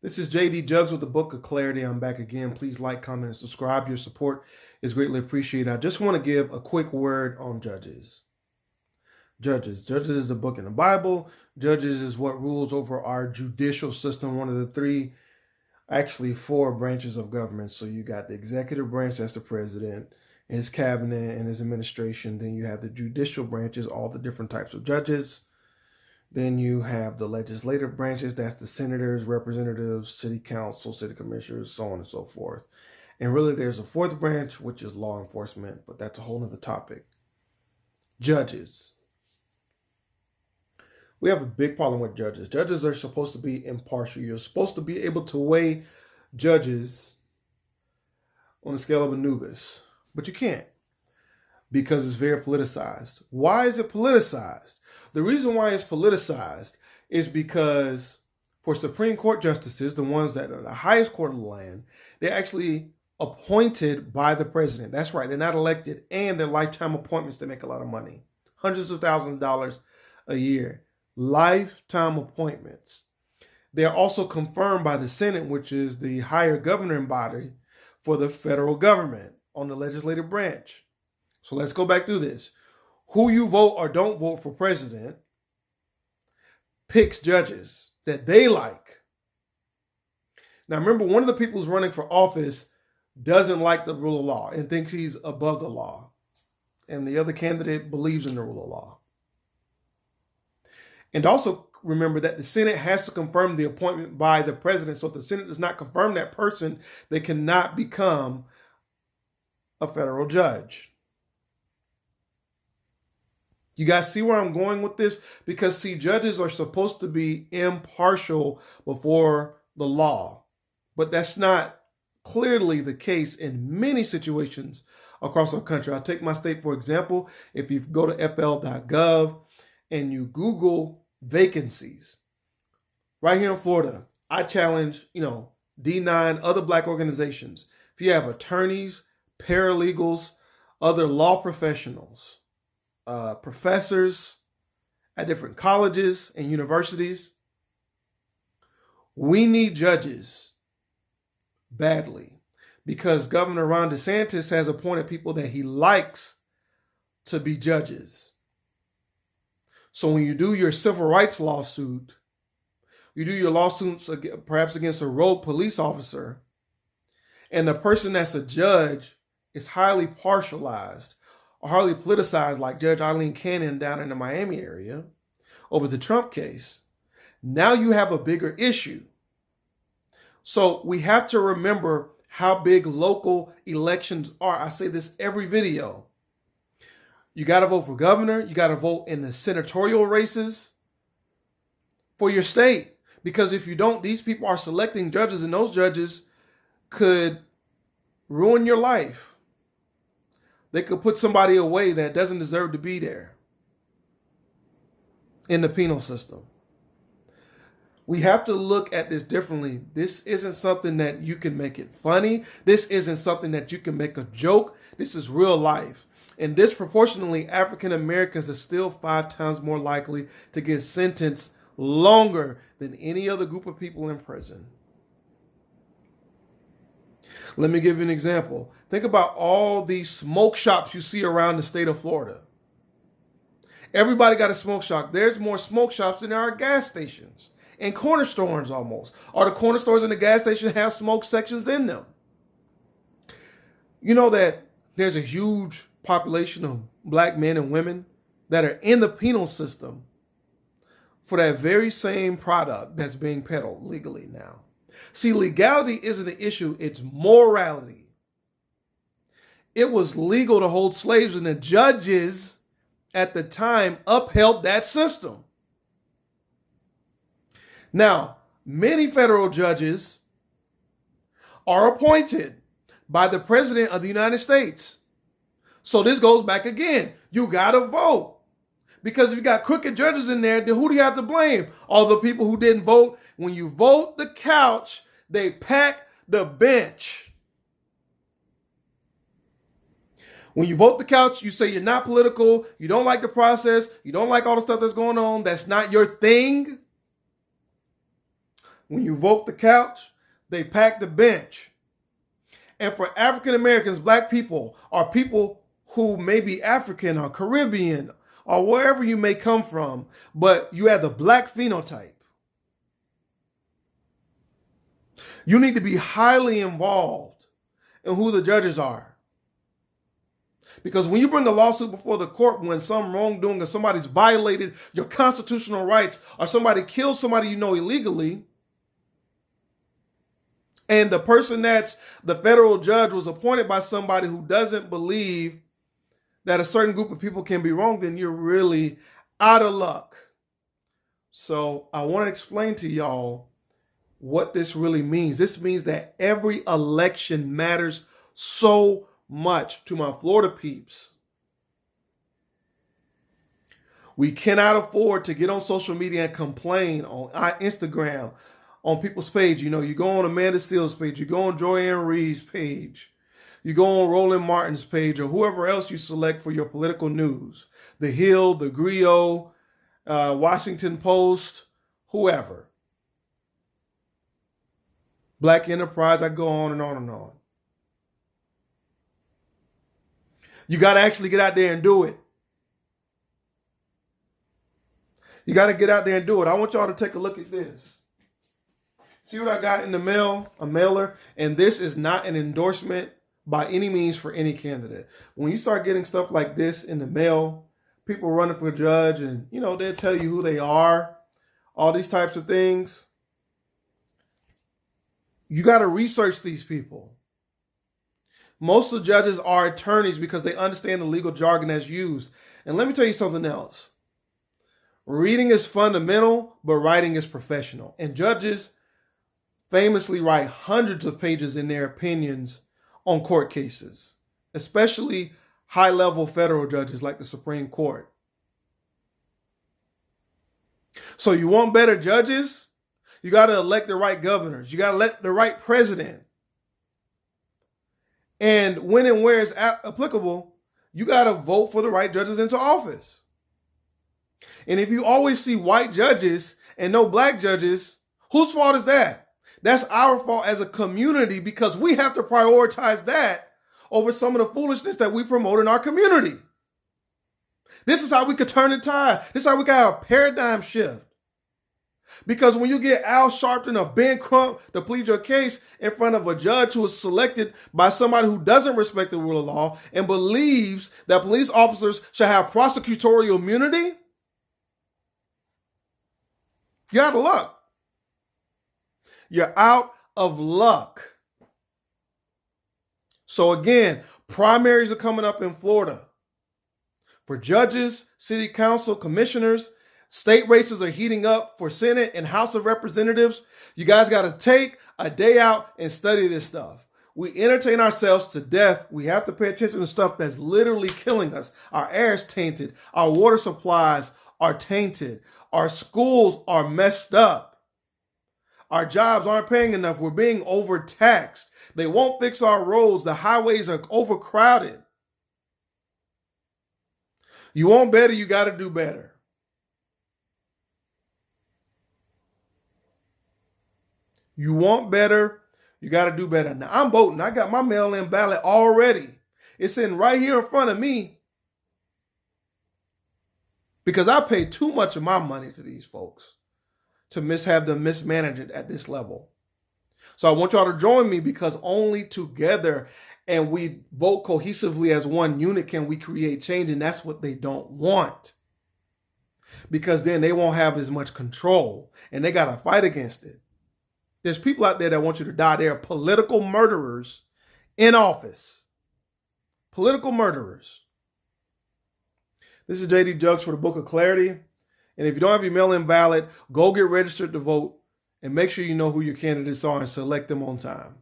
This is JD Jugs with the Book of Clarity. I'm back again. Please like, comment, and subscribe. Your support is greatly appreciated. I just want to give a quick word on Judges. Judges is a book in the Bible. Judges is what rules over our judicial system, one of the four branches of government. So you got the executive branch, that's the president, his cabinet, and his administration. Then you have the judicial branches, all the different types of judges. Then you have the legislative branches, that's the senators, representatives, city council, city commissioners, so on and so forth. And really there's a fourth branch, which is law enforcement, but that's a whole other topic. Judges. We have a big problem with judges. Judges are supposed to be impartial. You're supposed to be able to weigh judges on the scale of Anubis, but you can't because it's very politicized. Why is it politicized? The reason why it's politicized is because for Supreme Court justices, the ones that are the highest court of the land, they're actually appointed by the president. That's right. They're not elected, and they're lifetime appointments. They make a lot of money, hundreds of thousands of dollars a year. Lifetime appointments. They're also confirmed by the Senate, which is the higher governing body for the federal government on the legislative branch. So let's go back through this. Who you vote or don't vote for president picks judges that they like. Now remember, one of the people who's running for office doesn't like the rule of law and thinks he's above the law. And the other candidate believes in the rule of law. And also remember that the Senate has to confirm the appointment by the president. So if the Senate does not confirm that person, they cannot become a federal judge. You guys see where I'm going with this? Because, see, judges are supposed to be impartial before the law. But that's not clearly the case in many situations across our country. I'll take my state, for example. If you go to fl.gov and you Google vacancies, right here in Florida, I challenge, D9, other black organizations. If you have attorneys, paralegals, other law professionals, professors at different colleges and universities, we need judges badly because Governor Ron DeSantis has appointed people that he likes to be judges. So when you do your civil rights lawsuit, you do your lawsuits perhaps against a rogue police officer, and the person that's a judge is highly partialized or highly politicized, like Judge Eileen Cannon down in the Miami area over the Trump case, now you have a bigger issue. So we have to remember how big local elections are. I say this every video. You got to vote for governor. You got to vote in the senatorial races for your state. Because if you don't, these people are selecting judges, and those judges could ruin your life. They could put somebody away that doesn't deserve to be there in the penal system. We have to look at this differently. This isn't something that you can make it funny. This isn't something that you can make a joke. This is real life. And disproportionately, African Americans are still 5 times more likely to get sentenced longer than any other group of people in prison. Let me give you an example. Think about all these smoke shops you see around the state of Florida. Everybody got a smoke shop. There's more smoke shops than there are gas stations and corner stores almost. Or the corner stores and the gas station have smoke sections in them. You know that there's a huge population of black men and women that are in the penal system for that very same product that's being peddled legally now. See, legality isn't an issue, it's morality. It was legal to hold slaves, and the judges at the time upheld that system. Now, many federal judges are appointed by the President of the United States. So this goes back again. You got to vote. Because if you got crooked judges in there, then who do you have to blame? All the people who didn't vote. When you vote the couch, they pack the bench. When you vote the couch, you say you're not political, you don't like the process, you don't like all the stuff that's going on, that's not your thing. When you vote the couch, they pack the bench. And for African Americans, black people are people who may be African or Caribbean or wherever you may come from, but you have the black phenotype. You need to be highly involved in who the judges are. Because when you bring a lawsuit before the court when some wrongdoing or somebody's violated your constitutional rights or somebody killed somebody you know illegally, and the person that's the federal judge was appointed by somebody who doesn't believe that a certain group of people can be wrong, then you're really out of luck. So I want to explain to y'all what this really means. This means that every election matters so much to my Florida peeps. We cannot afford to get on social media and complain on Instagram, on people's page. You know, you go on Amanda Seals' page, you go on Joyanne Reed's page, you go on Roland Martin's page, or whoever else you select for your political news. The Hill, the Griot, Washington Post, whoever. Black Enterprise, I go on and on and on. You got to actually get out there and do it. You got to get out there and do it. I want y'all to take a look at this. See what I got in the mail? A mailer. And this is not an endorsement by any means for any candidate. When you start getting stuff like this in the mail, people running for judge and, you know, they'll tell you who they are, all these types of things. You got to research these people. Most of the judges are attorneys because they understand the legal jargon that's used. And let me tell you something else. Reading is fundamental, but writing is professional. And judges famously write hundreds of pages in their opinions on court cases, especially high-level federal judges like the Supreme Court. So you want better judges? You got to elect the right governors. You got to elect the right president. And when and where it's applicable, you got to vote for the right judges into office. And if you always see white judges and no black judges, whose fault is that? That's our fault as a community because we have to prioritize that over some of the foolishness that we promote in our community. This is how we could turn the tide. This is how we got a paradigm shift. Because when you get Al Sharpton or Ben Crump to plead your case in front of a judge who is selected by somebody who doesn't respect the rule of law and believes that police officers should have prosecutorial immunity, you're out of luck. You're out of luck. So again, primaries are coming up in Florida. For judges, city council, commissioners, state races are heating up for Senate and House of Representatives. You guys got to take a day out and study this stuff. We entertain ourselves to death. We have to pay attention to stuff that's literally killing us. Our air is tainted. Our water supplies are tainted. Our schools are messed up. Our jobs aren't paying enough. We're being overtaxed. They won't fix our roads. The highways are overcrowded. You want better, you got to do better. You want better, you got to do better. Now, I'm voting. I got my mail-in ballot already. It's sitting right here in front of me because I pay too much of my money to these folks to have them mismanage it at this level. So I want y'all to join me because only together and we vote cohesively as one unit can we create change, and that's what they don't want. Because then they won't have as much control and they got to fight against it. There's people out there that want you to die. They are political murderers in office. Political murderers. This is JD Juggs for the Book of Clarity. And if you don't have your mail-in ballot, go get registered to vote and make sure you know who your candidates are and select them on time.